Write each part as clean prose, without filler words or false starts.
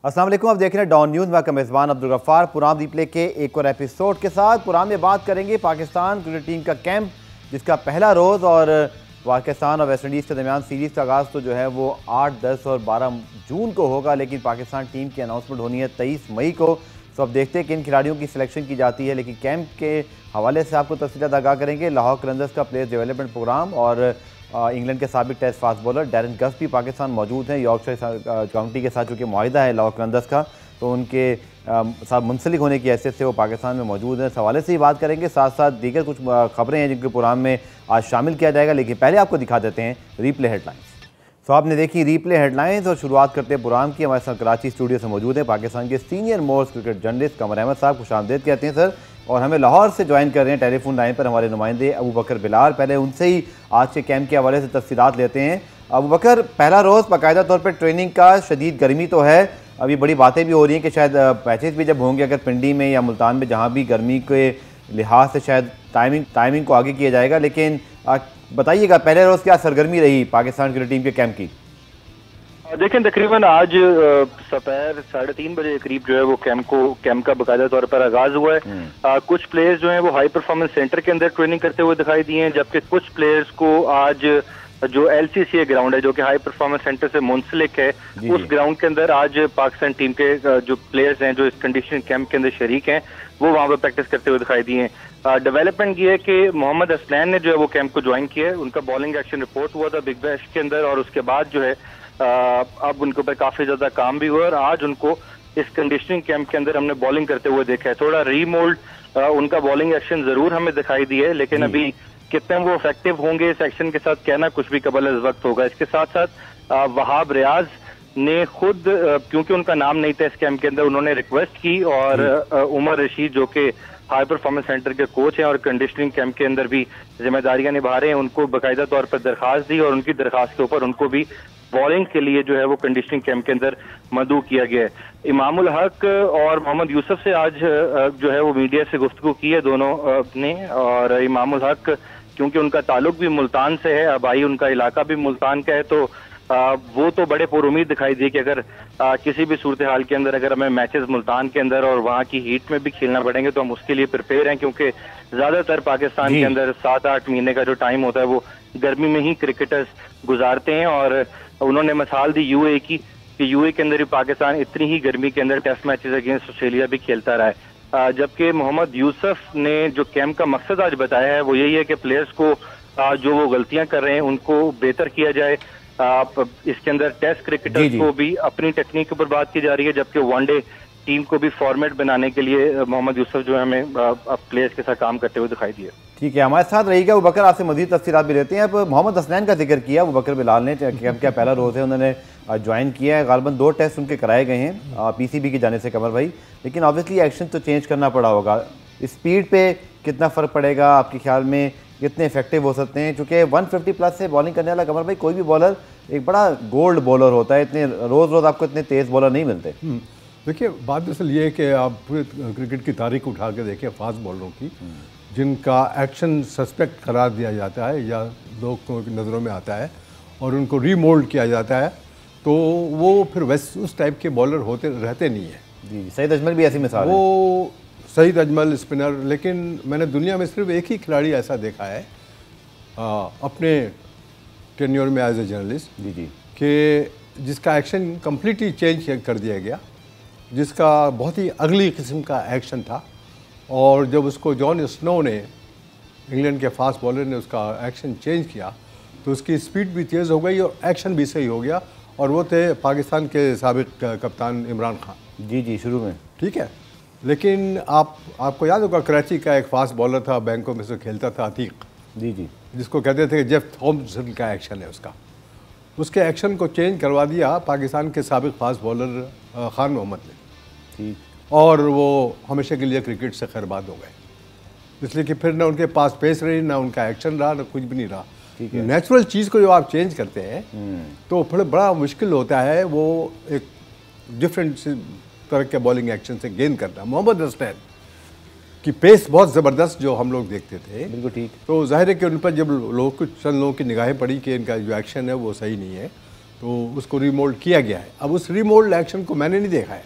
अस्सलाम वालेकुम, आप देख रहे हैं डॉन न्यूज़। मैं मेज़बान अब्दुल गफ्फार पुराम रिप्ले के एक और एपिसोड के साथ पुराम में बात करेंगे पाकिस्तान क्रिकेट टीम का कैंप, जिसका पहला रोज़ और पाकिस्तान और वेस्ट इंडीज़ के दरमियान सीरीज़ का आगाज़ तो जो है वो 8, 10 और 12 जून को होगा, लेकिन पाकिस्तान टीम की अनाउंसमेंट होनी है 23 मई को। तो अब देखते हैं कि इन खिलाड़ियों की सिलेक्शन की जाती है, लेकिन कैंप के हवाले से आपको तफसीलात आगाह करेंगे। लाहौर कलंदर्स का प्लेयर डेवलपमेंट प्रोग्राम और इंग्लैंड के साबिक टेस्ट फास्ट बॉलर डैरन गस भी पाकिस्तान मौजूद हैं। यॉर्कशायर काउंटी के साथ चूँकि मुआहिदा है लाहौर कलंदर्स का, तो उनके साथ मुंसलिक होने की हैसियत से वो पाकिस्तान में मौजूद हैं। इस हवाले से ही बात करेंगे, साथ साथ दीगर कुछ खबरें हैं जिनके प्रोग्राम में आज शामिल किया जाएगा, लेकिन पहले आपको दिखा देते हैं रीप्ले हेडलाइंस। तो आपने देखी रीप्ले हेडलाइंस और शुरुआत करते हैं प्रोग्राम की। हमारे साथ कराची स्टूडियो से मौजूद है पाकिस्तान के सीनियर मोस्ट क्रिकेट जर्नलिस्ट कमर अहमद साहब, खुशामदीद कहते हैं सर। और हमें लाहौर से ज्वाइन कर रहे हैं टेलीफोन लाइन पर हमारे नुमाइंदे अबू बकर बिलाल। पहले उनसे ही आज के कैंप के हवाले से तफसीलात लेते हैं। अबू बकर, पहला रोज़ बाकायदा तौर पर ट्रेनिंग का, शदीद गर्मी तो है, अभी बड़ी बातें भी हो रही हैं कि शायद मैचेस भी जब होंगे अगर पिंडी में या मुल्तान में, जहाँ भी गर्मी के लिहाज से शायद टाइमिंग को आगे किया जाएगा, लेकिन बताइएगा पहले रोज़ क्या सरगर्मी रही पाकिस्तान क्रिकेट टीम के कैंप की? देखें, तकरीबन आज दोपहर 3:30 बजे के करीब जो है वो कैंप का बाकायदा तौर पर आगाज हुआ है। कुछ प्लेयर्स जो हैं वो हाई परफॉर्मेंस सेंटर के अंदर ट्रेनिंग करते हुए दिखाई दिए हैं, जबकि कुछ प्लेयर्स को आज जो LCCA ग्राउंड है, जो कि हाई परफॉर्मेंस सेंटर से मुंसलिक है, उस ग्राउंड के अंदर आज पाकिस्तान टीम के जो प्लेयर्स हैं जो इस कंडीशनिंग कैंप के अंदर शरीक हैं, वो वहां पर प्रैक्टिस करते हुए दिखाई दिए हैं। डेवलपमेंट ये है कि मोहम्मद हसनैन ने जो है वो कैंप को ज्वाइन किया है। उनका बॉलिंग एक्शन रिपोर्ट हुआ था बिग बैश के अंदर, और उसके बाद जो है अब उनके ऊपर काफी ज्यादा काम भी हुआ, और आज उनको इस कंडीशनिंग कैंप के अंदर हमने बॉलिंग करते हुए देखा है। थोड़ा रीमोल्ड उनका बॉलिंग एक्शन जरूर हमें दिखाई दिया है, लेकिन अभी कितने वो इफेक्टिव होंगे इस एक्शन के साथ कहना कुछ भी कबल इस वक्त होगा। इसके साथ साथ वहाब रियाज ने खुद, क्योंकि उनका नाम नहीं था इस कैंप के अंदर, उन्होंने रिक्वेस्ट की और उमर रशीद जो कि हाई परफॉर्मेंस सेंटर के कोच हैं और कंडीशनिंग कैंप के अंदर भी जिम्मेदारियां निभा रहे हैं, उनको बाकायदा तौर पर दरखास्त दी और उनकी दरखास्त के ऊपर उनको भी बॉलिंग के लिए जो है वो कंडीशनिंग कैंप के अंदर मदऊ किया गया है। इमामुल हक और मोहम्मद यूसुफ से आज जो है वो मीडिया से गुफ्तगू की है दोनों ने, और इमामुल हक क्योंकि उनका ताल्लुक भी मुल्तान से है, आबाई उनका इलाका भी मुल्तान का है, तो वो तो बड़े पुरुमीद दिखाई दिए कि अगर किसी भी सूरत हाल के अंदर अगर हमें मैचेस मुल्तान के अंदर और वहाँ की हीट में भी खेलना पड़ेंगे तो हम उसके लिए प्रिपेयर हैं, क्योंकि ज्यादातर पाकिस्तान के अंदर 7-8 महीने का जो टाइम होता है वो गर्मी में ही क्रिकेटर्स गुजारते हैं। और उन्होंने मिसाल दी UAE की, कि UAE के अंदर भी पाकिस्तान इतनी ही गर्मी के अंदर टेस्ट मैचेस अगेंस्ट ऑस्ट्रेलिया भी खेलता रहा है। जबकि मोहम्मद यूसुफ ने जो कैंप का मकसद आज बताया है वो यही है कि प्लेयर्स को जो वो गलतियां कर रहे हैं उनको बेहतर किया जाए। इसके अंदर टेस्ट क्रिकेटर्स को भी अपनी टेक्निक के ऊपर बात की जा रही है, जबकि वनडे टीम को भी फॉर्मेट बनाने के लिए मोहम्मद यूसुफ जो है हमें अब प्लेयर्स के साथ काम करते हुए दिखाई दिए। ठीक है, हमारे साथ रहिएगा अबू बकर, आपसे मज़ीद तफसीलात भी लेते हैं। अब मोहम्मद हसनैन का जिक्र किया अबू बकर बिलाल ने, कैंप का पहला रोज़ है, उन्होंने ज्वाइन किया है, गालबन 2 टेस्ट उनके कराए गए हैं PCB की जाने से कमर भाई, लेकिन ऑब्वियसली एक्शन तो चेंज करना पड़ा होगा। स्पीड पे कितना फ़र्क पड़ेगा आपके ख्याल में, कितने इफेक्टिव हो सकते हैं? चूँकि 150 प्लस से बॉलिंग करने वाला कमर भाई कोई भी बॉलर एक बड़ा गोल्ड बॉलर होता है, इतने रोज़ आपको इतने तेज़ बॉलर नहीं मिलते। देखिए, बात दरअसल ये है कि आप पूरे क्रिकेट की तारीख उठा के देखें फास्ट बॉलरों की, जिनका एक्शन सस्पेक्ट करार दिया जाता है या लोगों की नज़रों में आता है और उनको रीमोल्ड किया जाता है, तो वो फिर वैसे उस टाइप के बॉलर होते रहते नहीं है। जी, सईद अजमल भी ऐसी मिसाल है। वो सईद अजमल स्पिनर, लेकिन मैंने दुनिया में सिर्फ एक ही खिलाड़ी ऐसा देखा है अपने टेन्योर में एज ए जर्नलिस्ट, कि जिसका एक्शन कम्प्लीटली चेंज कर दिया गया, जिसका बहुत ही अगली किस्म का एक्शन था, और जब उसको जॉन स्नो ने, इंग्लैंड के फास्ट बॉलर ने उसका एक्शन चेंज किया तो उसकी स्पीड भी तेज़ हो गई और एक्शन भी सही हो गया, और वो थे पाकिस्तान के साबिक कप्तान इमरान खान। जी जी, शुरू में ठीक है। लेकिन आपको याद होगा कराची का एक फास्ट बॉलर था, बैंकों में से खेलता था, अतीक, जी जी, जिसको कहते थे जेफ थॉम्सन का एक्शन है उसके एक्शन को चेंज करवा दिया पाकिस्तान के साबिक फास्ट बॉलर खान मोहम्मद ने, ठीक, और वो हमेशा के लिए क्रिकेट से खैरबाद हो गए, इसलिए कि फिर ना उनके पास पेस रही, ना उनका एक्शन रहा, ना कुछ भी नहीं रहा। नेचुरल चीज़ को जो आप चेंज करते हैं तो फिर बड़ा मुश्किल होता है वो एक डिफरेंट तरह के बॉलिंग एक्शन से गेन करना। मोहम्मद हसनैन की पेस बहुत ज़बरदस्त जो हम लोग देखते थे, बिल्कुल ठीक, तो जाहिर है कि उन पर जब चंद लोगों की निगाहें पड़ी कि इनका जो एक्शन है वो सही नहीं है, तो उसको रीमोल्ड किया गया है। अब उस रीमोल्ड एक्शन को मैंने नहीं देखा है,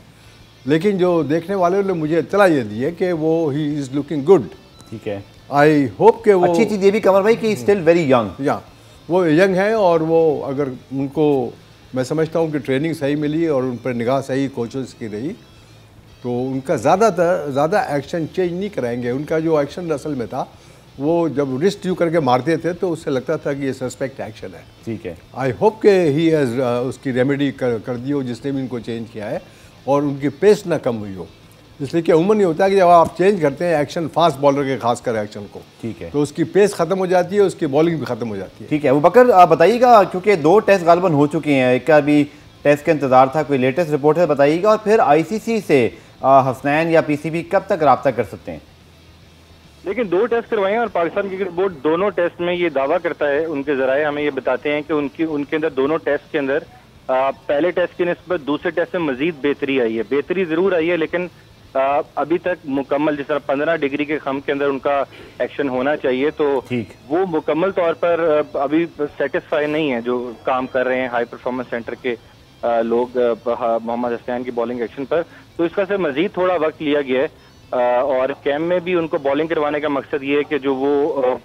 लेकिन जो देखने वाले ने मुझे इत्तला ये दी है कि वो ही इज़ लुकिंग गुड। ठीक है, आई होप कि वो अच्छी चीज़ ये भी कमर भाई कि स्टिल वेरी यंग, या वो यंग है, और वो अगर उनको मैं समझता हूँ कि ट्रेनिंग सही मिली और उन पर निगाह सही कोचेस की रही तो उनका ज़्यादा एक्शन चेंज नहीं कराएंगे। उनका जो एक्शन असल में था वो जब रिस्ट ड्यू करके मारते थे तो उससे लगता था कि ये सस्पेक्ट एक्शन है। ठीक है, आई होप के ही हैज़ उसकी रेमेडी कर दी हो जिसने भी इनको चेंज किया है, और उनकी पेस ना कम हुई हो, इसलिए कि उम्र नहीं होता कि जब आप चेंज करते हैं एक्शन फास्ट बॉलर के खासकर एक्शन को, ठीक है, तो उसकी पेस खत्म हो जाती है, उसकी बॉलिंग भी खत्म हो जाती है। ठीक है। वो बकर आप बताइएगा, क्योंकि 2 टेस्ट गालिबन हो चुके हैं, एक का भी टेस्ट का इंतजार था, कोई लेटेस्ट रिपोर्ट है बताइएगा, और फिर आईसीसी से हसनैन या पीसीबी कब तक रब्ता कर सकते हैं? लेकिन 2 टेस्ट करवाए हैं और पाकिस्तान क्रिकेट बोर्ड दोनों टेस्ट में ये दावा करता है, उनके जराए हमें ये बताते हैं कि उनके अंदर दोनों टेस्ट के अंदर पहले टेस्ट की निस्बत दूसरे टेस्ट में मजीद बेहतरी आई है। बेहतरी जरूर आई है, लेकिन अभी तक मुकम्मल जिस तरह 15 डिग्री के खम के अंदर उनका एक्शन होना चाहिए, तो वो मुकम्मल तौर पर अभी सेटिस्फाई नहीं है जो काम कर रहे हैं हाई परफॉर्मेंस सेंटर के लोग मोहम्मद हसनैन की बॉलिंग एक्शन पर। तो इसका से मजीद थोड़ा वक्त लिया गया है, और कैम्प में भी उनको बॉलिंग करवाने का मकसद ये है कि जो वो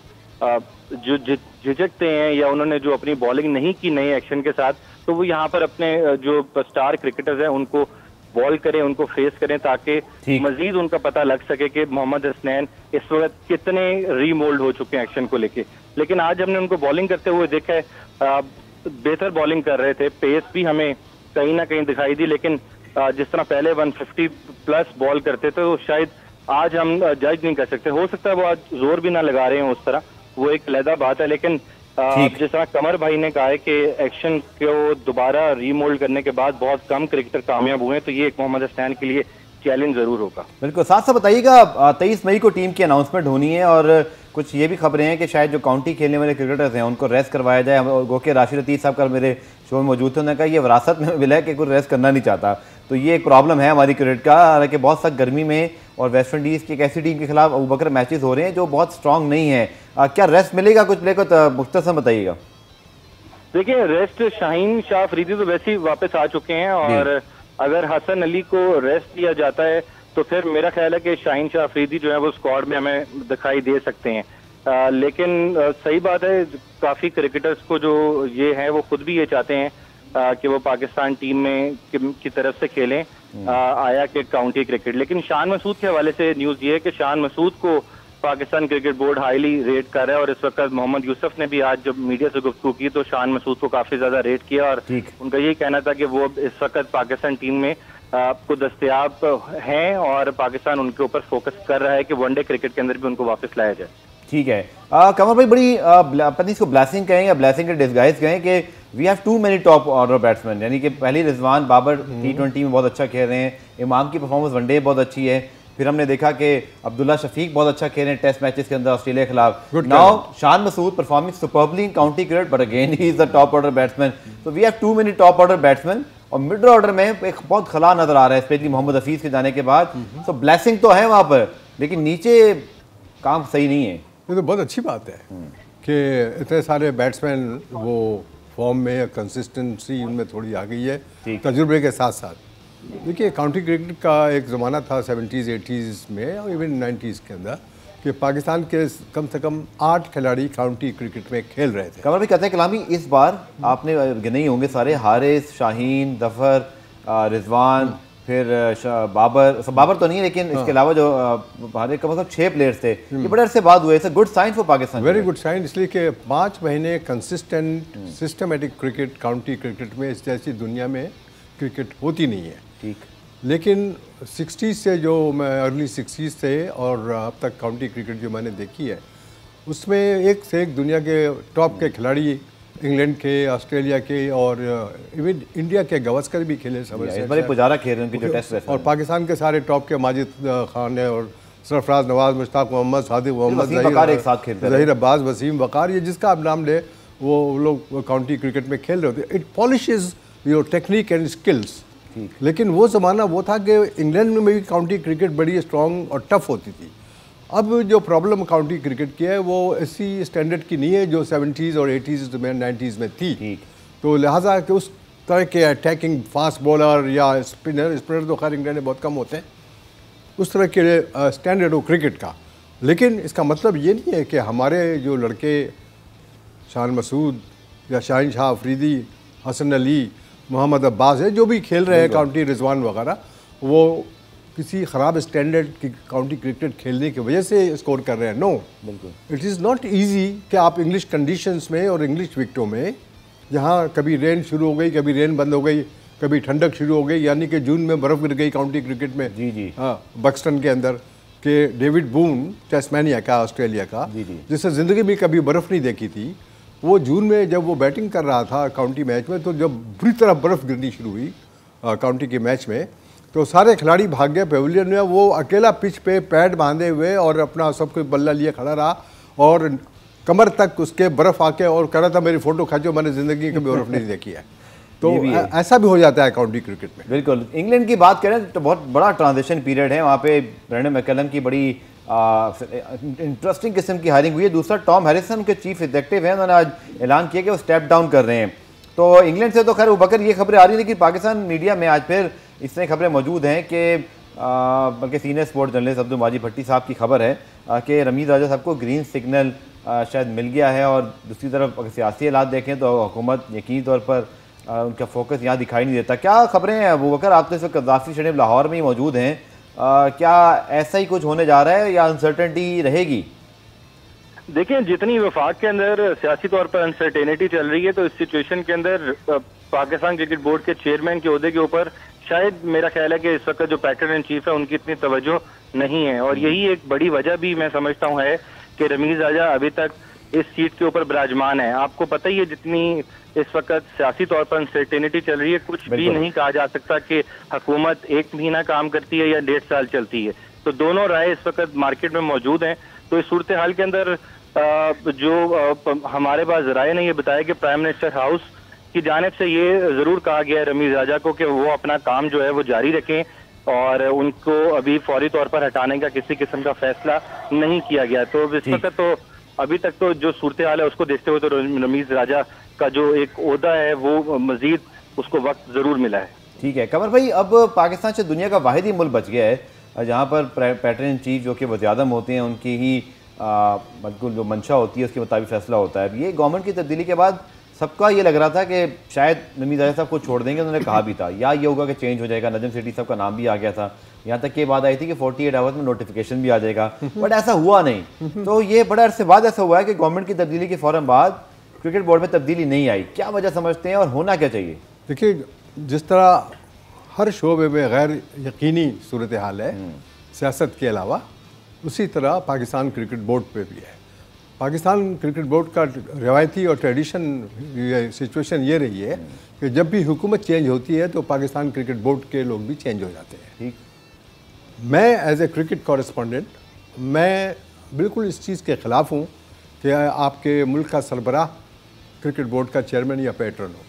जो झिझकते हैं या उन्होंने जो अपनी बॉलिंग नहीं की नए एक्शन के साथ, तो वो यहाँ पर अपने जो स्टार क्रिकेटर्स हैं उनको बॉल करें, उनको फेस करें, ताकि मजीद उनका पता लग सके कि मोहम्मद हसनैन इस वक्त कितने रीमोल्ड हो चुके हैं एक्शन को लेके। लेकिन आज हमने उनको बॉलिंग करते हुए देखा है, बेहतर बॉलिंग कर रहे थे, पेस भी हमें कहीं ना कहीं दिखाई दी, लेकिन जिस तरह पहले 150 प्लस बॉल करते थे तो शायद आज हम जज नहीं कर सकते। हो सकता है वो आज जोर भी ना लगा रहे हैं उस तरह, वो एक अलग बात है, लेकिन जिस तरह कमर भाई ने कहा है कि एक्शन को दोबारा रीमोल्ड करने के बाद बहुत कम क्रिकेटर कामयाब हुए हैं, तो ये एक मोहम्मद हसनैन के लिए चैलेंज जरूर होगा। बिल्कुल, साथ साथ बताइएगा 23 मई को टीम की अनाउंसमेंट होनी है, और कुछ ये भी खबरें हैं कि शायद जो काउंटी खेलने वाले क्रिकेटर्स हैं उनको रेस्ट करवाया जाए। गो के राशिद लतीफ़ साहब का मेरे शो में मौजूद थे, उन्होंने कहा ये विरासत में मिला है कि कोई रेस्ट करना नहीं चाहता, तो ये एक प्रॉब्लम है हमारी क्रिकेट का। हालांकि बहुत सख्त गर्मी में और वेस्ट इंडीज़ की एक ऐसी टीम के खिलाफ अबू बकर मैचेस हो रहे हैं जो बहुत स्ट्रांग नहीं है, क्या रेस्ट मिलेगा कुछ प्ले को? मुख्तसर बताइएगा। देखिए, रेस्ट शाहीन शाह अफरीदी तो वैसे ही वापस आ चुके हैं, और अगर हसन अली को रेस्ट दिया जाता है तो फिर मेरा ख्याल है कि शाहीन शाह अफरीदी जो है वो स्क्वाड में हमें दिखाई दे सकते हैं। लेकिन सही बात है, काफ़ी क्रिकेटर्स को जो ये है वो खुद भी ये चाहते हैं कि वो पाकिस्तान टीम में की तरफ से खेलें आया कि काउंटी क्रिकेट। लेकिन शान मसूद के हवाले से न्यूज़ ये है कि शान मसूद को Pakistan cricket board highly rate कर रहा है, और इस वक्त मोहम्मद यूसुफ ने भी आज जब मीडिया से गुफ्तगू की तो शान मसूद को काफ़ी ज़्यादा रेट किया, और उनका यही कहना था कि वो इस वक्त पाकिस्तान टीम में आपको दस्तयाब हैं और पाकिस्तान उनके ऊपर फोकस कर रहा है कि वनडे क्रिकेट के अंदर भी उनको वापस लाया जाए। ठीक है, कमर भाई बड़ी पता इसको ब्लेसिंग कहें या ब्लेसिंग के डिस्गाइज कहें कि we have too many top order batsman, यानी कि पहली रिजवान बाबर T20 में बहुत अच्छा खेल रहे हैं, इमाम की परफॉर्मेंस वनडे बहुत अच्छी है, फिर हमने देखा कि अब्दुल्ला शफीक बहुत अच्छा खेल रहे हैं टेस्ट मैचेस के अंदर ऑस्ट्रेलिया के खिलाफ। Now Shan Masood performing superbly in county cricket, but again he is the top order batsman, तो we have too many top order batsman, और मिडल ऑर्डर में एक बहुत खला नजर आ रहा है स्पेशली मोहम्मद हफीज के जाने के बाद। तो ब्लेसिंग तो है वहाँ पर, लेकिन नीचे काम सही नहीं है। ये तो बहुत अच्छी बात है कि इतने सारे बैट्समैन वो फॉर्म में कंसिस्टेंसी उनमें थोड़ी आ गई है तजुर्बे के साथ साथ। देखिए, काउंटी क्रिकेट का एक ज़माना था 70s 80s में और इवन 90s के अंदर कि पाकिस्तान के कम से कम 8 खिलाड़ी काउंटी क्रिकेट में खेल रहे थे। कमर भी कहते हैं कलामी इस बार आपने गिने ही होंगे सारे, हारिस, शाहीन, जफर, रिजवान, फिर बाबर तो नहीं है, लेकिन इसके अलावा जो हमारे कम से कम 6 प्लेयर्स थे, ये बड़े अरसे बाद हुए। Good sign for Pakistan, very good sign, इसलिए कि 5 महीने consistent systematic cricket county cricket में इस जैसी दुनिया में क्रिकेट होती नहीं है। ठीक, लेकिन 60s से जो मैं अर्ली 60s से और अब तक काउंटी क्रिकेट जो मैंने देखी है उसमें एक से एक दुनिया के टॉप के खिलाड़ी, इंग्लैंड के, ऑस्ट्रेलिया के और इवन इंडिया के गवास्कर भी खेले पुजारा खेल रहे हैं जो टेस्ट, और पाकिस्तान के सारे टॉप के माजिद खान है और सरफराज नवाज, मुश्ताक मोहम्मद, सादिक मोहम्मद, जहीर अब्बास, वसीम वकार, ये जिसका आप नाम ले वो लोग काउंटी क्रिकेट में खेल रहे होते। It polishes your technique and skills. लेकिन वो ज़माना वो था कि इंग्लैंड में भी काउंटी क्रिकेट बड़ी स्ट्रॉन्ग और टफ होती थी। अब जो प्रॉब्लम काउंटी क्रिकेट की है वो ऐसी स्टैंडर्ड की नहीं है जो 70s और 80s में 90s में थी। तो लिहाजा कि उस तरह के अटैकिंग फास्ट बॉलर या स्पिनर तो खैर इंग्लैंड में बहुत कम होते हैं, उस तरह के स्टैंडर्ड हो क्रिकेट का। लेकिन इसका मतलब ये नहीं है कि हमारे जो लड़के शान मसूद या शाहीन शाह अफरीदी, हसन अली, मोहम्मद अब्बास है, जो भी खेल रहे हैं काउंटी रिजवान वगैरह, वो किसी ख़राब स्टैंडर्ड की काउंटी क्रिकेट खेलने की वजह से स्कोर कर रहे हैं। नो, बिल्कुल, इट इज़ नॉट ईजी कि आप इंग्लिश कंडीशंस में और इंग्लिश विकेटों में, जहाँ कभी रेन शुरू हो गई, कभी रेन बंद हो गई, कभी ठंडक शुरू हो गई, यानी कि जून में बर्फ़ गिर गई काउंटी क्रिकेट में। जी हाँ, बक्सटन के अंदर कि डेविड बून टेस्मानिया का, ऑस्ट्रेलिया का, जिसने ज़िंदगी में कभी बर्फ़ नहीं देखी थी, वो जून में जब वो बैटिंग कर रहा था काउंटी मैच में, तो जब बुरी तरह बर्फ़ गिरनी शुरू हुई काउंटी के मैच में, तो सारे खिलाड़ी भाग गए पेविलियन में। वो अकेला पिच पे पैड बांधे हुए और अपना सब कुछ बल्ला लिए खड़ा रहा और कमर तक उसके बर्फ़ आके और कह रहा था मेरी फ़ोटो खींचो, मैंने ज़िंदगी में बर्फ़ नहीं देखी है। तो ऐसा भी हो जाता है काउंटी क्रिकेट में। बिल्कुल। इंग्लैंड की बात करें तो बहुत बड़ा ट्रांजिशन पीरियड है वहाँ पे। ब्रेंडन मैकलम की बड़ी इंटरेस्टिंग किस्म की हायरिंग हुई है। दूसरा, टॉम हैरिसन के चीफ एग्जीक्यूटिव हैं, उन्होंने आज ऐलान किया कि वो स्टेप डाउन कर रहे हैं। तो इंग्लैंड से तो खैर उबकर ये खबरें आ रही हैं, लेकिन पाकिस्तान मीडिया में आज फिर इस तरह खबरें मौजूद हैं कि बल्कि senior sports journalist Abdul Majid Bhatti साहब की खबर है कि रमीज़ राजा साहब को ग्रीन सिग्नल शायद मिल गया है। और दूसरी तरफ अगर सियासी हालात देखें तो हुकूमत यकीनी तौर पर उनका फोकस यहाँ दिखाई नहीं देता। क्या खबरें हैं अबूबकर, आप तो इस वक्त कद्दाफी स्टेडियम लाहौर में ही मौजूद हैं, क्या ऐसा ही कुछ होने जा रहा है या अनसर्टेनिटी रहेगी? देखिए, जितनी वफाक के अंदर सियासी तौर पर अनसर्टेनिटी चल रही है, तो इस सिचुएशन के अंदर पाकिस्तान क्रिकेट बोर्ड के चेयरमैन के ओहदे के ऊपर शायद मेरा ख्याल है कि इस वक्त जो पैटर्न इन चीफ है उनकी इतनी तवज्जो नहीं है। और यही एक बड़ी वजह भी मैं समझता हूँ है कि रमीज राजा अभी तक इस सीट के ऊपर विराजमान है। आपको पता ही है जितनी इस वक्त सियासी तौर पर अनसर्टेनिटी चल रही है, कुछ भी नहीं कहा जा सकता कि हुकूमत 1 महीना काम करती है या 1.5 साल चलती है। तो दोनों राय इस वक्त मार्केट में मौजूद हैं। तो इस सूरत हाल के अंदर जो हमारे पास राय ने ये बताया कि प्राइम मिनिस्टर हाउस की जानिब से ये जरूर कहा गया है रमीज राजा को कि वो अपना काम जो है वो जारी रखें और उनको अभी फौरी तौर पर हटाने का किसी किस्म का फैसला नहीं किया गया। तो इस वक्त तो अभी तक तो जो सूरत हाल है उसको देखते हुए तो रमीज राजा का जो एक ओहदा है वो मजीद उसको वक्त जरूर मिला है। ठीक है कमर भाई, अब पाकिस्तान से दुनिया का वाहिद ही मुल्क बच गया है जहाँ पर पैटर्न इन चीफ जो कि वज़ीर-ए-आज़म होते हैं उनकी ही बिल्कुल जो मंशा होती है उसके मुताबिक फैसला होता है। ये गवर्नमेंट की तब्दीली के बाद सबका ये लग रहा था कि शायद रमीज राजा साहब को छोड़ देंगे, उन्होंने कहा भी था, या ये होगा कि चेंज हो जाएगा। नजम सेठी साहब का नाम भी आ गया था, यहाँ तक ये बात आई थी कि 48 आवर्स में नोटिफिकेशन भी आ जाएगा, बट ऐसा हुआ नहीं। तो ये बड़ा अरसे बाद ऐसा हुआ है कि गवर्नमेंट की तब्दीली के फ़ौरन बाद क्रिकेट बोर्ड में तब्दीली नहीं आई। क्या वजह समझते हैं और होना क्या चाहिए? देखिए, जिस तरह हर शोबे में गैर यकीनी सूरत हाल है सियासत के अलावा, उसी तरह पाकिस्तान क्रिकेट बोर्ड पे भी है। पाकिस्तान क्रिकेट बोर्ड का रवायती और ट्रेडिशन सिचुएशन ये रही है कि जब भी हुकूमत चेंज होती है तो पाकिस्तान क्रिकेट बोर्ड के लोग भी चेंज हो जाते हैं। ठीक, मैं एज ए क्रिकेट कॉरेस्पॉन्डेंट मैं बिल्कुल इस चीज़ के ख़िलाफ़ हूँ कि आपके मुल्क का सरबराह क्रिकेट बोर्ड का चेयरमैन या पैट्रन हो।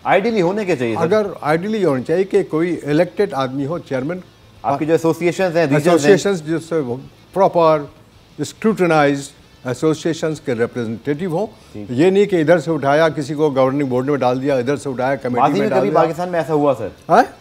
आइडियली होने के चाहिए, अगर आइडियली होना चाहिए कि कोई इलेक्टेड आदमी हो चेयरमैन। आपकी जो एसोसिएशंस हैं, एसोसिएशंस जिससे प्रॉपर स्क्रूटनाइज एसोसिएशंस के रिप्रेजेंटेटिव हो। ये नहीं कि इधर से उठाया किसी को गवर्निंग बोर्ड में डाल दिया, इधर से उठाया कमेटी में डाल दिया। पाकिस्तान में ऐसा हुआ सर?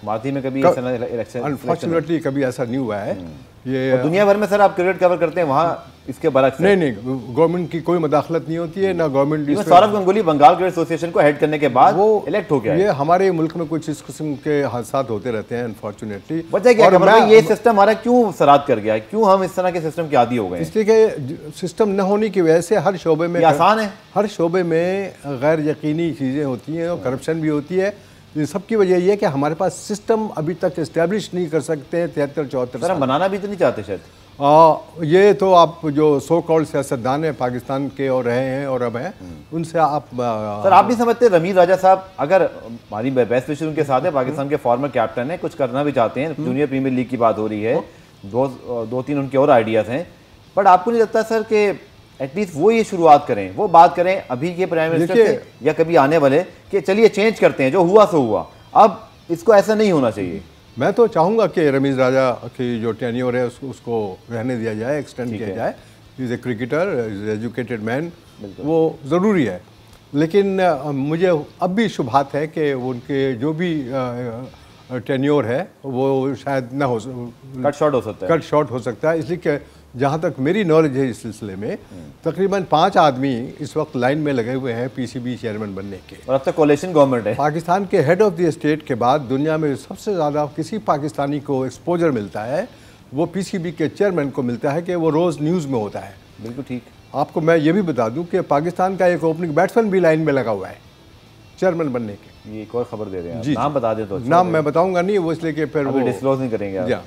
माथी में कभी इलेक्शन अनफॉर्चुनेटली कभी ऐसा नहीं हुआ है। ये दुनिया भर में सर आप क्रिकेट कवर करते हैं, वहाँ इसके बरक्स नहीं, गवर्नमेंट की कोई मदाखलत नहीं होती है, ना government. Sourav Ganguly Bengal cricket association को हेड करने के बाद वो इलेक्ट हो गया। ये हमारे मुल्क में कुछ इस किस्म के हादसात होते रहते हैं अनफॉर्चुनेटली। वजह क्या है ये सिस्टम हमारा क्यों सराद कर गया है, क्यों हम इस तरह के सिस्टम के आदी हो गए? इसलिए कि सिस्टम न होने की वजह से हर शोबे में आसान है, हर शोबे में गैर यकीनी चीज़ें होती हैं और करप्शन भी होती है। इन सब की वजह यह है कि हमारे पास सिस्टम अभी तक इस्टेब्लिश नहीं कर सकते हैं 73-74 साल। बनाना भी तो नहीं चाहते शायद। ये तो आप जो सो कॉल्ड सियासतदान हैं पाकिस्तान के और रहे हैं और अब हैं, उनसे आप सर आप नहीं समझते रमीज राजा साहब अगर हमारी बेस्ट विशेष उनके साथ है, पाकिस्तान के फॉर्मर कैप्टन है, कुछ करना भी चाहते हैं, जूनियर प्रीमियर लीग की बात हो रही है, दो तीन उनके और आइडियाज़ हैं, बट आपको नहीं लगता सर कि एटलीस्ट वो ये शुरुआत करें, वो बात करें अभी के प्राइम मिनिस्टर से या कभी आने वाले कि चलिए चेंज करते हैं, जो हुआ सो हुआ, अब इसको ऐसा नहीं होना चाहिए। मैं तो चाहूँगा कि रमीज राजा की जो टेन्योर है उसको रहने दिया जाए, एक्सटेंड किया जाए। Is a cricketer, is educated man, वो ज़रूरी है। लेकिन मुझे अब भी शुभात है कि उनके जो भी टेन्योर है वो शायद ना हो, कट शॉर्ट हो सकता है। इसलिए कि जहाँ तक मेरी नॉलेज है इस सिलसिले में तकरीबन 5 आदमी इस वक्त लाइन में लगे हुए हैं पीसीबी चेयरमैन बनने के, और अब तक कोalition गवर्नमेंट है। पाकिस्तान के हेड ऑफ द स्टेट के बाद दुनिया में सबसे ज़्यादा किसी पाकिस्तानी को एक्सपोजर मिलता है वो पीसीबी के चेयरमैन को मिलता है कि वो रोज़ न्यूज़ में होता है। बिल्कुल ठीक। आपको मैं ये भी बता दूं कि पाकिस्तान का एक ओपनिंग बैट्समैन भी लाइन में लगा हुआ है चेयरमैन बनने के। ये एक और खबर दे रहे हैं जी, नाम बता दे तो अच्छा नाम मैं बताऊंगा नहीं, वो इसलिए कि फिर वो डिस्क्लोज नहीं करेंगे आप।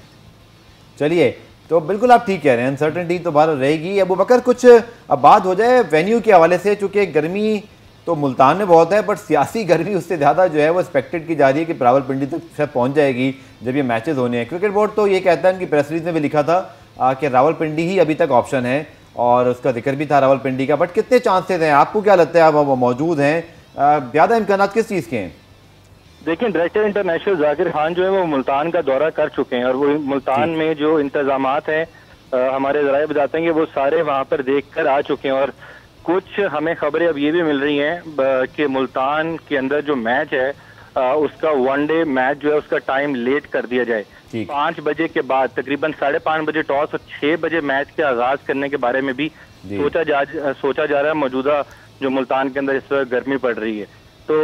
चलिए, तो बिल्कुल आप ठीक कह रहे हैं, अनसर्टेनिटी तो बाहर रहेगी। अबू बकर, कुछ अब बात हो जाए वेन्यू के हवाले से, चूंकि गर्मी तो मुल्तान में बहुत है बट सियासी गर्मी उससे ज़्यादा जो है वो एक्सपेक्टेड की जा रही है कि रावलपिंडी तक शायद पहुँच जाएगी जब ये मैचेस होने हैं। क्रिकेट बोर्ड तो ये कहता है, उनकी प्रेस रिलीज में भी लिखा था कि रावलपिंडी ही अभी तक ऑप्शन है और उसका जिक्र भी था रावलपिंडी का। बट कितने चांसेस हैं, आपको क्या लगता है, आप वो मौजूद हैं, ज़्यादा इम्कान किस चीज़ के हैं? देखिए, डायरेक्टर इंटरनेशनल जाकिर खान जो है वो मुल्तान का दौरा कर चुके हैं और वो मुल्तान में जो इंतजामात हैं हमारे ज़राए बताते हैं कि वो सारे वहाँ पर देख कर आ चुके हैं। और कुछ हमें खबरें अब ये भी मिल रही हैं कि मुल्तान के अंदर जो मैच है उसका वनडे मैच जो है उसका टाइम लेट कर दिया जाए। 5 बजे के बाद तकरीबन 5:30 बजे टॉस और 6 बजे मैच के आगाज करने के बारे में भी सोचा जा रहा है। मौजूदा जो मुल्तान के अंदर इस वक्त गर्मी पड़ रही है, तो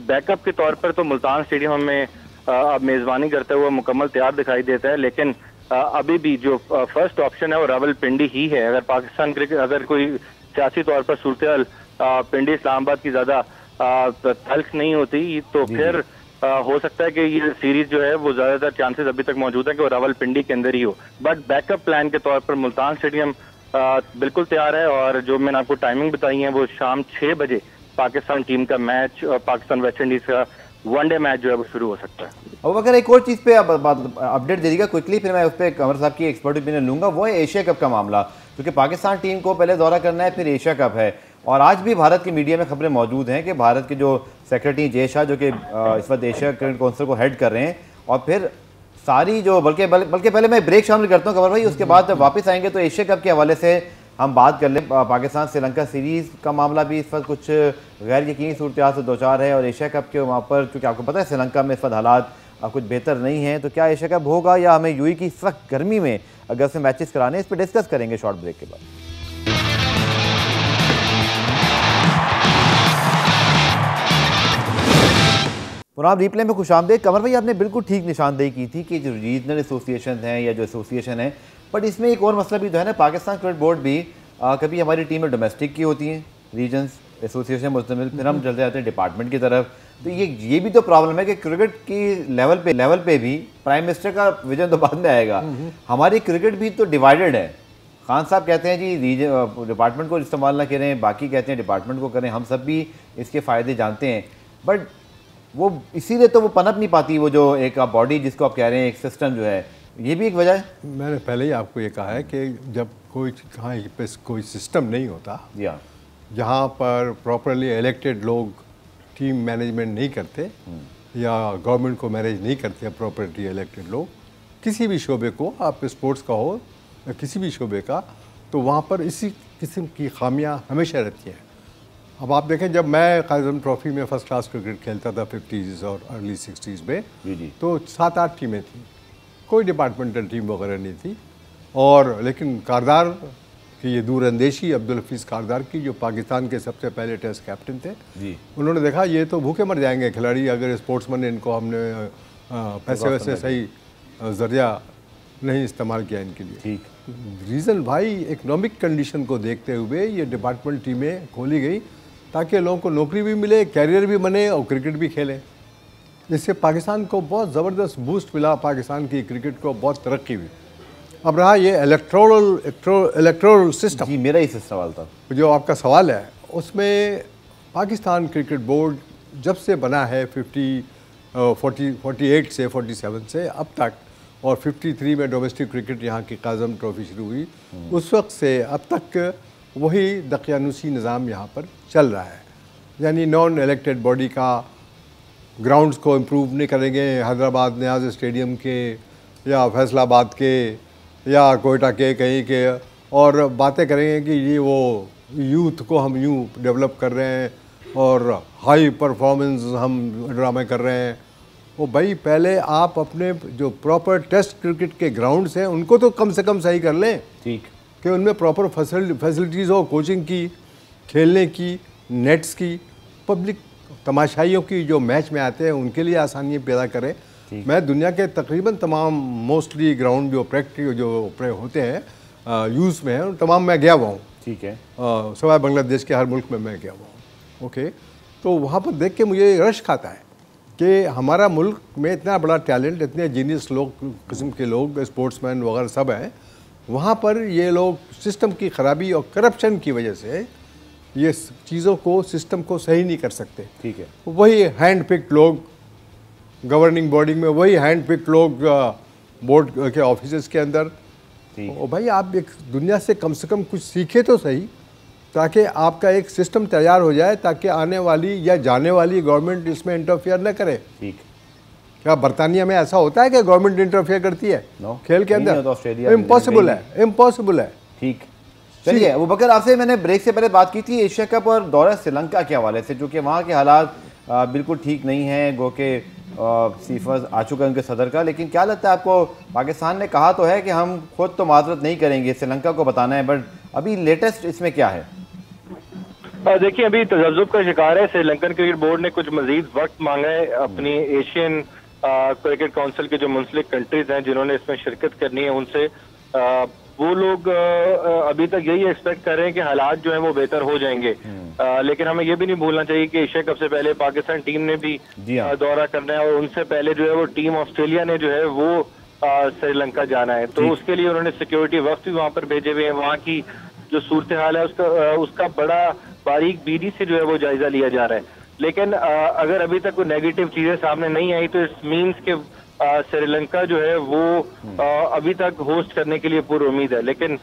बैकअप के तौर पर तो मुल्तान स्टेडियम हमें अब मेज़बानी करते हुए मुकम्मल तैयार दिखाई देता है। लेकिन अभी भी जो फर्स्ट ऑप्शन है वो रावलपिंडी ही है। अगर पाकिस्तान क्रिकेट, अगर कोई सियासी तौर पर सूरत पिंडी इस्लामाबाद की ज़्यादा तल्ख नहीं होती तो फिर हो सकता है कि ये सीरीज जो है वो ज़्यादातर चांसेस अभी तक मौजूद है कि वो रावलपिंडी के अंदर ही हो। बट बैकअप प्लान के तौर पर मुल्तान स्टेडियम बिल्कुल तैयार है। और जो मैंने आपको टाइमिंग बताई है वो शाम 6 बजे पाकिस्तान टीम का मैच और पाकिस्तान वेस्ट इंडीज का वनडे मैच जो है वो शुरू हो सकता है। और अगर एक और चीज़ पे अपडेट दे दीजिएगा क्विकली, फिर मैं उस पर कमर साहब की एक्सपर्ट ओपिनियन लूंगा। वो है एशिया कप का मामला, क्योंकि पाकिस्तान टीम को पहले दौरा करना है, फिर एशिया कप है। और आज भी भारत की मीडिया में खबरें मौजूद हैं कि भारत के जो सेक्रेटरी जय शाह, जो कि इस वक्त एशिया क्रिकेट काउंसिल को हेड कर रहे हैं, और फिर सारी जो बल्कि पहले मैं ब्रेक शामिल करता हूँ कमर भाई, उसके बाद जब वापस आएंगे तो एशिया कप के हवाले से हम बात कर लें। पाकिस्तान श्रीलंका सीरीज़ का मामला भी इस वक्त कुछ गैर यकीनी सूरत से दो चार है, और एशिया कप के वहाँ पर चूँकि आपको पता है श्रीलंका में इस वक्त हालात कुछ बेहतर नहीं हैं, तो क्या एशिया कप होगा या हमें यूएई की इस वक्त गर्मी में अगस्त में मैचेस कराने, इस पर डिस्कस करेंगे शॉर्ट ब्रेक के बाद। पुराब रिप्ले में खुशामदेद। कमर भाई, आपने बिल्कुल ठीक निशानदेही की थी कि जो रीजनल एसोसिएशन हैं या जो एसोसिएशन है, बट इसमें एक और मसला भी तो है ना, पाकिस्तान क्रिकेट बोर्ड भी कभी हमारी टीमें डोमेस्टिक की होती हैं, रीजन्स एसोसिएशन मुस्तमिल, फिर हम चलते जाते हैं डिपार्टमेंट की तरफ। तो ये भी तो प्रॉब्लम है कि क्रिकेट की लेवल पे भी प्राइम मिनिस्टर का विजन तो बाद में आएगा, हमारी क्रिकेट भी तो डिवाइडेड है। खान साहब कहते हैं जी डिपार्टमेंट को इस्तेमाल ना करें, बाकी कहते हैं डिपार्टमेंट को करें, हम सब भी इसके फ़ायदे जानते हैं, बट वो इसीलिए तो वो पनप नहीं पाती, वो जो एक बॉडी जिसको आप कह रहे हैं, एक सिस्टम जो है, ये भी एक वजह है। मैंने पहले ही आपको ये कहा है कि जब कोई सिस्टम नहीं होता जहाँ पर प्रॉपरली इलेक्टेड लोग टीम मैनेजमेंट नहीं करते या गवर्नमेंट को मैनेज नहीं करते प्रॉपरली इलेक्टेड लोग, किसी भी शोबे को, आप स्पोर्ट्स का हो या किसी भी शोबे का, तो वहाँ पर इसी किस्म की खामियां हमेशा रहती हैं। अब आप देखें, जब मैं कायज़म ट्रॉफी में फ़र्स्ट क्लास क्रिकेट खेलता था 50s और अर्ली 60s में, तो 7-8 टीमें थी, कोई डिपार्टमेंटल टीम वगैरह नहीं थी। और लेकिन कारदार की ये दूरअंदेशी, अब्दुल हफीज़ कारदार की, जो पाकिस्तान के सबसे पहले टेस्ट कैप्टन थे, उन्होंने देखा ये तो भूखे मर जाएंगे खिलाड़ी अगर स्पोर्ट्समैन, इनको हमने पैसे वैसे सही ज़रिया नहीं इस्तेमाल किया इनके लिए। ठीक रीज़न भाई, इकनॉमिक कंडीशन को देखते हुए ये डिपार्टमेंट टीमें खोली गई ताकि लोगों को नौकरी भी मिले, कैरियर भी बने और क्रिकेट भी खेलें। इससे पाकिस्तान को बहुत ज़बरदस्त बूस्ट मिला, पाकिस्तान की क्रिकेट को बहुत तरक्की हुई। अब रहा ये इलेक्टोरल सिस्टम। जी, मेरा ही सवाल था, जो आपका सवाल है, उसमें पाकिस्तान क्रिकेट बोर्ड जब से बना है 48 से 47 से अब तक, और 53 में डोमेस्टिक क्रिकेट यहाँ की काज़म ट्रॉफी शुरू हुई, उस वक्त से अब तक वही दकियानुसी निज़ाम यहाँ पर चल रहा है। यानी नॉन इलेक्टेड बॉडी का ग्राउंड्स को इम्प्रूव नहीं करेंगे, हैदराबाद न्याज स्टेडियम के या फैसलाबाद के या कोयटा के कहीं के, और बातें करेंगे कि ये वो यूथ को हम यूँ डेवलप कर रहे हैं, और हाई परफॉर्मेंस हम ड्रामे कर रहे हैं। वो भाई पहले आप अपने जो प्रॉपर टेस्ट क्रिकेट के ग्राउंड्स हैं उनको तो कम से कम सही कर लें, ठीक, कि उनमें प्रॉपर फैसिलिटीज़ हो, कोचिंग की, खेलने की, नेट्स की, पब्लिक तमाशाइयों की जो मैच में आते हैं उनके लिए आसानियाँ पैदा करें। मैं दुनिया के तकरीबन तमाम मोस्टली ग्राउंड जो होते हैं यूज़ में हैं तमाम मैं गया हुआ हूँ। ठीक है, सवाए बांग्लादेश के हर मुल्क में मैं गया हुआ हूँ। ओके, तो वहाँ पर देख के मुझे रश खाता है कि हमारा मुल्क में इतना बड़ा टैलेंट, इतने जीनियस लोग किस्म के लोग, स्पोर्ट्समैन वगैरह सब हैं, वहाँ पर ये लोग सिस्टम की ख़राबी और करप्शन की वजह से ये चीज़ों को, सिस्टम को सही नहीं कर सकते। ठीक है, वही हैंड पिक्ड लोग गवर्निंग बॉडी में, वही हैंड पिक्ड लोग बोर्ड के ऑफिस के अंदर। और भाई आप एक दुनिया से कम कुछ सीखे तो सही, ताकि आपका एक सिस्टम तैयार हो जाए, ताकि आने वाली या जाने वाली गवर्नमेंट इसमें इंटरफियर न करे। ठीक, क्या बर्तानिया में ऐसा होता है कि गवर्नमेंट इंटरफियर करती है खेल के अंदर? इम्पॉसिबल है, इम्पॉसिबल है। ठीक, चलिए अबू बकर, आपसे मैंने ब्रेक से पहले बात की थी एशिया कप और दौरा श्रीलंका के हवाले से, जो कि वहाँ के हालात बिल्कुल ठीक नहीं हैं, गो के सीफर्स आ चुका है उनके सदर का, लेकिन क्या लगता है आपको, पाकिस्तान ने कहा तो है कि हम खुद तो माजरत नहीं करेंगे, श्रीलंका को बताना है, बट अभी लेटेस्ट इसमें क्या है? देखिए, अभी तजब्जुब का शिकार है। श्रीलंकन क्रिकेट बोर्ड ने कुछ मजीद वक्त मांगा है अपनी एशियन क्रिकेट काउंसिल के जो मुंसलिक कंट्रीज हैं जिन्होंने इसमें शिरकत करनी है उनसे। वो लोग अभी तक यही एक्सपेक्ट कर रहे हैं कि हालात जो है वो बेहतर हो जाएंगे, लेकिन हमें ये भी नहीं भूलना चाहिए कि एशिया कप से पहले पाकिस्तान टीम ने भी दौरा करना है, और उनसे पहले जो है वो टीम ऑस्ट्रेलिया ने जो है वो श्रीलंका जाना है। तो उसके लिए उन्होंने सिक्योरिटी वक्त भी वहाँ पर भेजे हुए हैं। वहाँ की जो सूरत हाल है उसका बड़ा बारीक बीनी से जो है वो जायजा लिया जा रहा है। लेकिन अगर अभी तक कोई नेगेटिव चीजें सामने नहीं आई तो इस मीन्स के श्रीलंका जो है वो अभी तक होस्ट करने के लिए पूरी उम्मीद है। लेकिन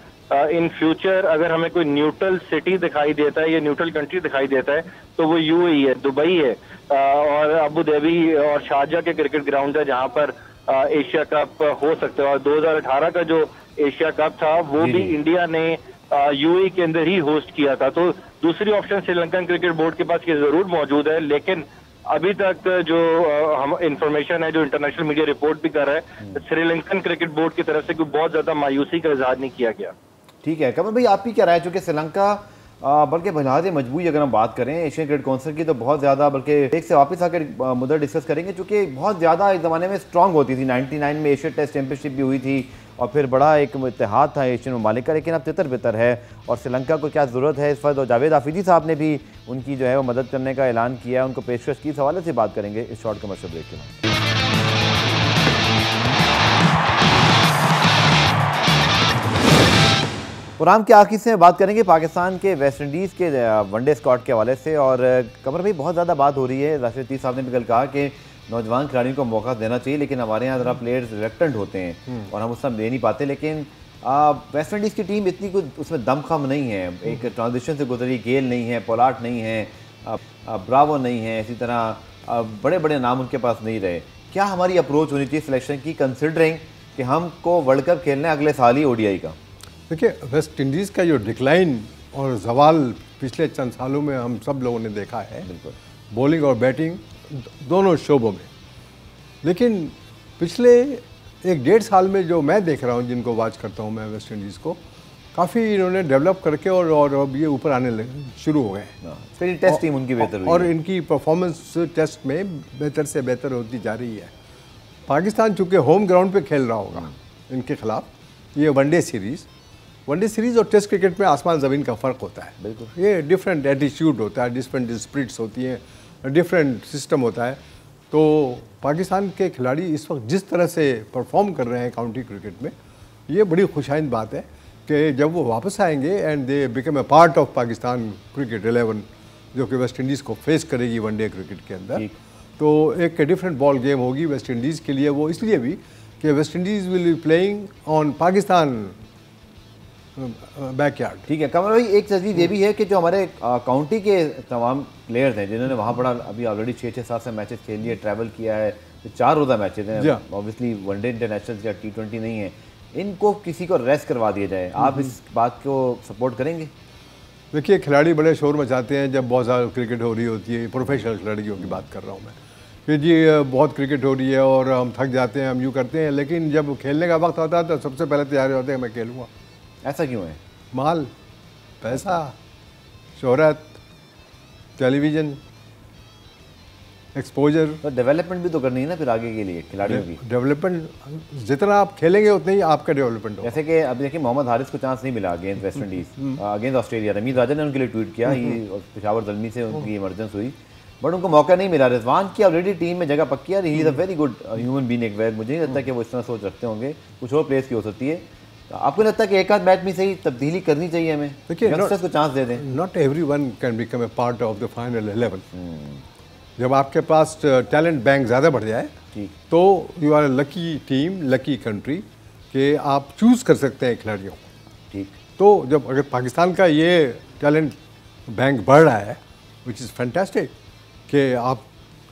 इन फ्यूचर अगर हमें कोई न्यूट्रल सिटी दिखाई देता है या न्यूट्रल कंट्री दिखाई देता है तो वो यूएई है, दुबई है, और अबू धाबी और शारजा के क्रिकेट ग्राउंड है जहां पर एशिया कप हो सकता है। और 2018 का जो एशिया कप था वो भी इंडिया ने यूएई के अंदर ही होस्ट किया था। तो दूसरी ऑप्शन श्रीलंकन क्रिकेट बोर्ड के पास ये जरूर मौजूद है, लेकिन अभी तक जो हम इंफॉर्मेशन है, जो इंटरनेशनल मीडिया रिपोर्ट भी कर रहा है, श्रीलंकन क्रिकेट बोर्ड की तरफ से कोई बहुत ज्यादा मायूसी का इजहार नहीं किया गया। ठीक है, कमल भाई आपकी क्या राय है? चूँकि श्रीलंका बल्कि बलिहाज मजबूरी अगर हम बात करें एशियन क्रिकेट काउंसिल की तो बहुत ज़्यादा, बल्कि एक से वापस आकर मुद्दा डिस्कस करेंगे, चूँकि बहुत ज़्यादा एक ज़माने में स्ट्रांग होती थी। 99 में एशियन टेस्ट चैंपियनशिप भी हुई थी और फिर बड़ा एक इत्तेहाद था एशियन ममालिक का, लेकिन अब तितर बितर है। और श्रीलंका को क्या ज़रूरत है इस वक्त? और जावेद आफिदी साहब ने भी उनकी जो है वो मदद करने का ऐलान किया है, उनको पेशकश की, इस हवाले से बात करेंगे इस शॉर्ट कमर्शियल ब्रेक के बाद। प्रोग्राम के आखिर से बात करेंगे पाकिस्तान के वेस्ट इंडीज़ के वनडे स्क्वाड के हवाले से। और कमर भाई बहुत ज़्यादा बात हो रही है, राशिद लतीफ़ साहब ने भी कल कहा कि नौजवान खिलाड़ियों को मौका देना चाहिए, लेकिन हमारे यहाँ ज़रा प्लेयर्स रिलेक्टेंट होते हैं और हम उसमें दे नहीं पाते। लेकिन वेस्ट इंडीज़ की टीम इतनी कुछ उसमें दमखम नहीं है, एक ट्रांजिशन से गुजरी, गेल नहीं है, पोलार्ड नहीं है, ब्रावो नहीं है, इसी तरह बड़े बड़े नाम उनके पास नहीं रहे। क्या हमारी अप्रोच होनी चाहिए सिलेक्शन की, कंसिडरिंग कि हमको वर्ल्ड कप खेलना है अगले साल ही ओडीआई का? देखिए, वेस्ट इंडीज़ का जो डिक्लाइन और जवाल पिछले चंद सालों में हम सब लोगों ने देखा है, बिल्कुल बॉलिंग और बैटिंग दोनों शोबों में। लेकिन पिछले 1-1.5 साल में जो मैं देख रहा हूँ, जिनको वॉच करता हूँ मैं वेस्ट इंडीज़ को, काफ़ी इन्होंने डेवलप करके और अब ये ऊपर आने शुरू हो गए हैं। फिर टेस्ट टीम उनकी बेहतर हुई और इनकी परफॉर्मेंस टेस्ट में बेहतर से बेहतर होती जा रही है। पाकिस्तान चूँकि होम ग्राउंड पे खेल रहा होगा इनके खिलाफ, ये वनडे सीरीज़ और टेस्ट क्रिकेट में आसमान ज़मीन का फ़र्क होता है। बिल्कुल, ये डिफरेंट एटीट्यूड होता है, डिफरेंट स्पिरिट्स होती हैं, डिफरेंट सिस्टम होता है। तो पाकिस्तान के खिलाड़ी इस वक्त जिस तरह से परफॉर्म कर रहे हैं काउंटी क्रिकेट में, ये बड़ी खुशाइंद बात है कि जब वो वापस आएंगे and they become a part of Pakistan cricket 11 जो कि वेस्ट इंडीज़ को फेस करेगी वनडे क्रिकेट के अंदर, तो एक डिफरेंट बॉल गेम होगी वेस्ट इंडीज़ के लिए। वो इसलिए भी कि West Indies will be playing on Pakistan backyard. ठीक है कमर भाई, एक तजवीज़ ये भी है कि जो हमारे काउंटी के तमाम प्लेयर्स हैं जिन्होंने वहाँ पड़ा अभी ऑलरेडी 6-7 से मैचेस खेल लिए, ट्रैवल किया है, 4 रोज़ा मैचेस हैं, ऑब्वियसली वनडे इंटरनेशनल या T20 नहीं है, इनको किसी को रेस्ट करवा दिया जाए, आप इस बात को सपोर्ट करेंगे? देखिए खिलाड़ी बड़े शोर मचाते हैं जब बहुत ज़्यादा क्रिकेट हो रही होती है, प्रोफेशनल खिलाड़ियों की बात कर रहा हूँ मैं, कि जी बहुत क्रिकेट हो रही है और हम थक जाते हैं, हम यूँ करते हैं, लेकिन जब खेलने का वक्त होता है तो सबसे पहले तैयार होते हैं मैं खेलूँगा। ऐसा क्यों है? माल, पैसा, शोहरत, टेलीविज़न, एक्सपोजर। तो डेवलपमेंट भी तो करनी है ना फिर आगे के लिए खिलाड़ियों की। डेवलपमेंट जितना आप खेलेंगे उतना ही आपका डेवलपमेंट होगा। जैसे कि अभी देखिए मोहम्मद हारिस को चांस नहीं मिला against West Indies, against Australia. Rameez Raja ने उनके लिए ट्वीट किया, पेशावर जल्मी से उनकी इमरजेंसी हुई, बट उनको मौका नहीं मिला। रिजवान की ऑलरेडी टीम में जगह पक्की है, he is a very good human being. एक वैर मुझे नहीं लगता कि वो इस तरह सोच रखते होंगे, कुछ और प्लेयर्स की हो सकती है। आपको नहीं लगता कि एक आध मैच में से ही तब्दीली करनी चाहिए हमें, यंगस्टर्स को चांस दे दें? Not everyone can become a part of the final 11। जब आपके पास टैलेंट बैंक ज़्यादा बढ़ जाए तो you are lucky team, lucky country कि आप चूज़ कर सकते हैं खिलाड़ियों को। ठीक, तो जब अगर पाकिस्तान का ये टैलेंट बैंक बढ़ रहा है, विच इज़ फैंटास्टिक, कि आप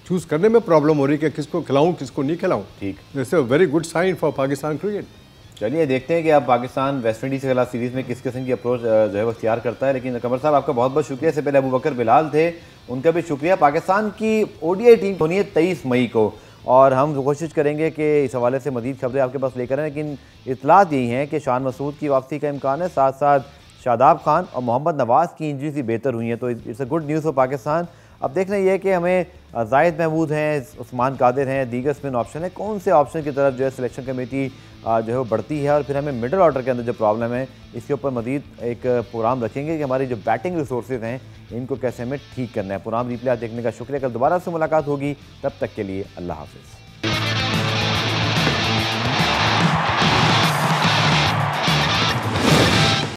चूज़ करने में प्रॉब्लम हो रही है कि किसको खिलाऊं किसको नहीं खिलाऊं, ठीक, this is a very good sign for Pakistan cricket. चलिए देखते हैं कि आप पाकिस्तान वेस्ट इंडीज़ के खिलाफ सीरीज़ में किस किस्म की अप्रोच जो है वो इख्तियार करता है। लेकिन कमर साहब आपका बहुत बहुत शुक्रिया। इससे पहले अबू बकर बिलाल थे, उनका भी शुक्रिया। पाकिस्तान की ओडीआई टीम होनी है 23 मई को, और हम कोशिश करेंगे कि इस हवाले से मज़ीद खबरें आपके पास लेकर आएँ। लेकिन इतलात यही हैं कि शान मसूद की वापसी का इम्कान है, साथ साथ शादाब खान और मोहम्मद नवाज़ की इंजरी से बेहतर हुई हैं, तो it's a good news for Pakistan. अब देखना ये है कि हमें जाहिद महमूद हैं, उस्मान कादिर हैं, दीगर स्पिन ऑप्शन है, कौन से ऑप्शन की तरफ जो है सिलेक्शन कमेटी जो है वो बढ़ती है, और फिर हमें मिडल ऑर्डर के अंदर जो प्रॉब्लम है इसके ऊपर मज़ीद एक प्रोग्राम रखेंगे कि हमारी जो बैटिंग रिसोर्सेज हैं इनको कैसे हमें ठीक करना है। प्रोग्राम रिप्ले देखने का शुक्रिया। कल दोबारा से मुलाकात होगी, तब तक के लिए अल्लाह हाफ़िज़।